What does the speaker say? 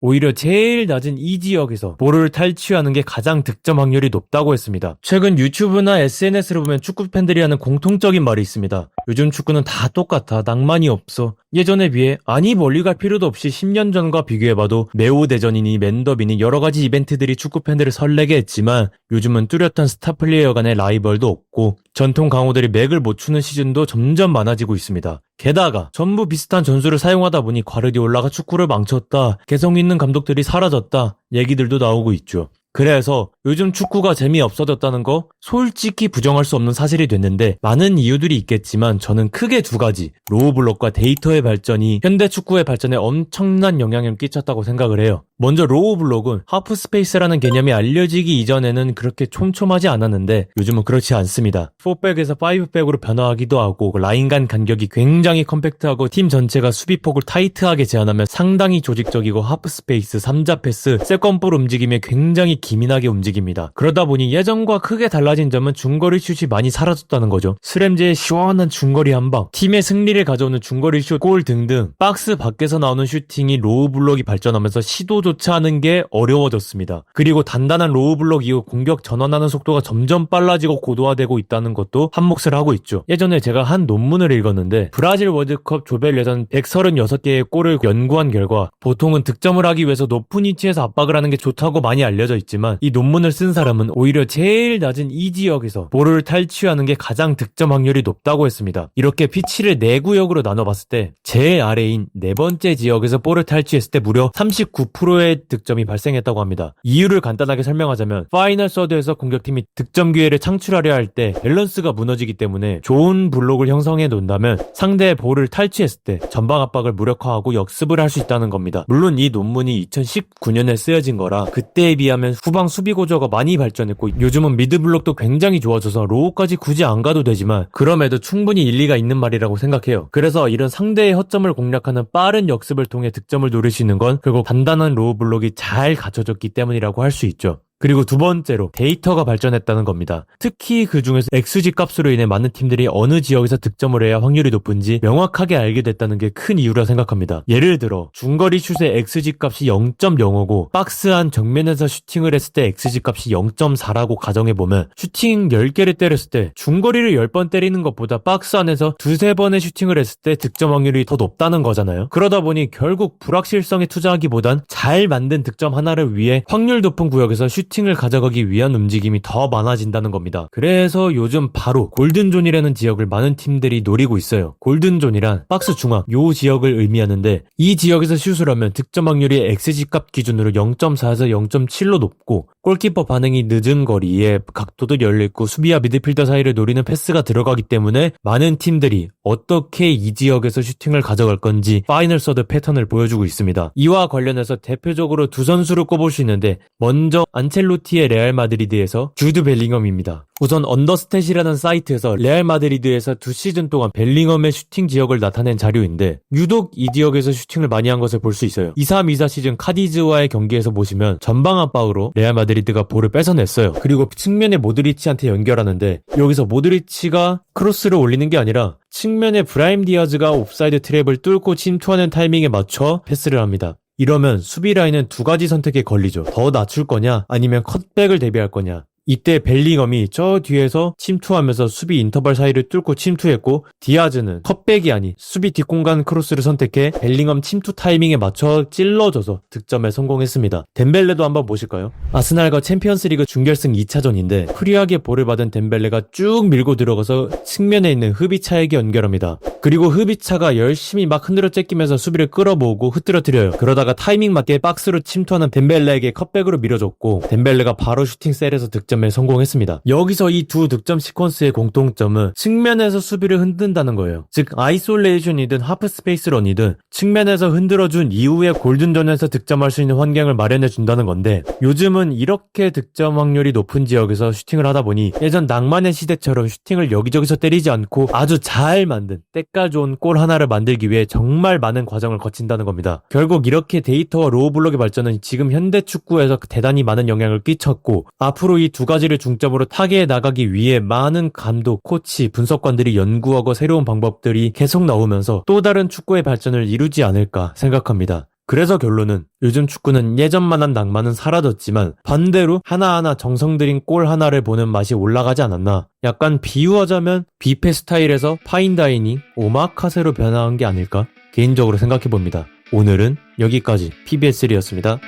오히려 제일 낮은 이 지역에서 볼을 탈취하는 게 가장 득점 확률이 높다고 했습니다. 최근 유튜브나 SNS를 보면 축구 팬들이 하는 공통적인 말이 있습니다. 요즘 축구는 다 똑같아. 낭만이 없어. 예전에 비해 아니 멀리 갈 필요도 없이 10년 전과 비교해봐도 네오 대전이니 맨더비니 여러가지 이벤트들이 축구 팬들을 설레게 했지만 요즘은 뚜렷한 스타 플레이어 간의 라이벌도 없고 전통 강호들이 맥을 못 추는 시즌도 점점 많아지고 있습니다. 게다가 전부 비슷한 전술을 사용하다 보니 과르디올라가 축구를 망쳤다, 개성 있는 감독들이 사라졌다 얘기들도 나오고 있죠. 그래서 요즘 축구가 재미없어졌다는 거 솔직히 부정할 수 없는 사실이 됐는데 많은 이유들이 있겠지만 저는 크게 두 가지, 로우블록과 데이터의 발전이 현대 축구의 발전에 엄청난 영향을 끼쳤다고 생각을 해요. 먼저 로우블록은 하프스페이스라는 개념이 알려지기 이전에는 그렇게 촘촘하지 않았는데 요즘은 그렇지 않습니다. 4백에서 5백으로 변화하기도 하고 라인 간 간격이 굉장히 컴팩트하고 팀 전체가 수비폭을 타이트하게 제한하면 상당히 조직적이고 하프스페이스, 3자 패스, 세컨볼 움직임에 굉장히 기민하게 움직입니다. 그러다 보니 예전과 크게 달라진 점은 중거리 슛이 많이 사라졌다는 거죠. 스램제의 시원한 중거리 한방, 팀의 승리를 가져오는 중거리 슛, 골 등등 박스 밖에서 나오는 슈팅이 로우블록이 발전하면서 시도조차 하는 게 어려워졌습니다. 그리고 단단한 로우블록 이후 공격 전환하는 속도가 점점 빨라지고 고도화되고 있다는 것도 한몫을 하고 있죠. 예전에 제가 한 논문을 읽었는데 브라질 월드컵 조별 예선 136개의 골을 연구한 결과 보통은 득점을 하기 위해서 높은 위치에서 압박을 하는 게 좋다고 많이 알려져 있지만 이 논문을 쓴 사람은 오히려 제일 낮은 이 지역에서 볼을 탈취하는 게 가장 득점 확률이 높다고 했습니다. 이렇게 피치를 4구역으로 나눠봤을 때 제일 아래인 네 번째 지역에서 볼을 탈취했을 때 무려 39%의 득점이 발생했다고 합니다. 이유를 간단하게 설명하자면 파이널 서드에서 공격팀이 득점 기회를 창출하려 할 때 밸런스가 무너지기 때문에 좋은 블록을 형성해 놓는다면 상대의 볼을 탈취했을 때 전방 압박을 무력화하고 역습을 할 수 있다는 겁니다. 물론 이 논문이 2019년에 쓰여진 거라 그때에 비하면 후방 수비 고조가 많이 발전했고 요즘은 미드블록도 굉장히 좋아져서 로우까지 굳이 안 가도 되지만 그럼에도 충분히 일리가 있는 말이라고 생각해요. 그래서 이런 상대의 허점을 공략하는 빠른 역습을 통해 득점을 노릴 수 있는 건 결국 단단한 로우 블록이 잘 갖춰졌기 때문이라고 할 수 있죠. 그리고 두 번째로 데이터가 발전했다는 겁니다. 특히 그 중에서 XG 값으로 인해 많은 팀들이 어느 지역에서 득점을 해야 확률이 높은지 명확하게 알게 됐다는 게 큰 이유라 생각합니다. 예를 들어 중거리 슛의 XG 값이 0.05고 박스 안 정면에서 슈팅을 했을 때 XG 값이 0.4라고 가정해보면 슈팅 10개를 때렸을 때 중거리를 10번 때리는 것보다 박스 안에서 두세 번의 슈팅을 했을 때 득점 확률이 더 높다는 거잖아요. 그러다 보니 결국 불확실성에 투자하기보단 잘 만든 득점 하나를 위해 확률 높은 구역에서 슈팅을 가져가기 위한 움직임이 더 많아진다는 겁니다. 그래서 요즘 바로 골든존이라는 지역을 많은 팀들이 노리고 있어요. 골든존이란 박스 중앙 요 지역을 의미하는데 이 지역에서 슛을 하면 득점 확률이 XG 값 기준으로 0.4에서 0.7로 높고 골키퍼 반응이 늦은 거리에 각도도 열려있고 수비와 미드필더 사이를 노리는 패스가 들어가기 때문에 많은 팀들이 어떻게 이 지역에서 슈팅을 가져갈 건지 파이널 서드 패턴을 보여주고 있습니다. 이와 관련해서 대표적으로 두 선수를 꼽을 수 있는데 먼저 안첼로티의 레알 마드리드에서 주드 벨링엄입니다. 우선 언더스탯이라는 사이트에서 레알 마드리드에서 2시즌 동안 벨링엄의 슈팅 지역을 나타낸 자료인데 유독 이 지역에서 슈팅을 많이 한 것을 볼 수 있어요. 23-24 시즌 카디즈와의 경기에서 보시면 전방 압박으로 레알 마드리드가 볼을 뺏어냈어요. 그리고 측면에 모드리치한테 연결하는데 여기서 모드리치가 크로스를 올리는 게 아니라 측면에 브라임 디아즈가 옵사이드 트랩을 뚫고 침투하는 타이밍에 맞춰 패스를 합니다. 이러면 수비 라인은 두 가지 선택에 걸리죠. 더 낮출 거냐 아니면 컷백을 대비할 거냐. 이때 벨링엄이 저 뒤에서 침투하면서 수비 인터벌 사이를 뚫고 침투했고 디아즈는 컷백이 아닌 수비 뒷공간 크로스를 선택해 벨링엄 침투 타이밍에 맞춰 찔러줘서 득점에 성공했습니다. 덴벨레도 한번 보실까요? 아스날과 챔피언스리그 준결승 2차전인데 프리하게 볼을 받은 덴벨레가 쭉 밀고 들어가서 측면에 있는 흐비차에게 연결합니다. 그리고 흐비차가 열심히 막 흔들어 째끼면서 수비를 끌어모으고 흐트러뜨려요. 그러다가 타이밍 맞게 박스로 침투하는 덴벨레에게 컷백으로 밀어줬고 덴벨레가 바로 슈팅 셀에서 득점에 성공했습니다. 여기서 이 두 득점 시퀀스의 공통점은 측면에서 수비를 흔든다는 거예요. 즉 아이솔레이션이든 하프스페이스런이든 측면에서 흔들어준 이후에 골든존에서 득점할 수 있는 환경을 마련해준다는 건데 요즘은 이렇게 득점 확률이 높은 지역에서 슈팅을 하다 보니 예전 낭만의 시대처럼 슈팅을 여기저기서 때리지 않고 아주 잘 만든 때깔 좋은 골 하나를 만들기 위해 정말 많은 과정을 거친다는 겁니다. 결국 이렇게 데이터와 로우블록의 발전은 지금 현대 축구에서 대단히 많은 영향을 끼쳤고 앞으로 이 두 가지를 중점으로 타개해 나가기 위해 많은 감독, 코치, 분석관들이 연구하고 새로운 방법들이 계속 나오면서 또 다른 축구의 발전을 이루지 않을까 생각합니다. 그래서 결론은 요즘 축구는 예전만한 낭만은 사라졌지만 반대로 하나하나 정성 들인 골 하나를 보는 맛이 올라가지 않았나. 약간 비유하자면 뷔페 스타일에서 파인다이닝, 오마카세로 변화한 게 아닐까 개인적으로 생각해봅니다. 오늘은 여기까지 PBS3였습니다.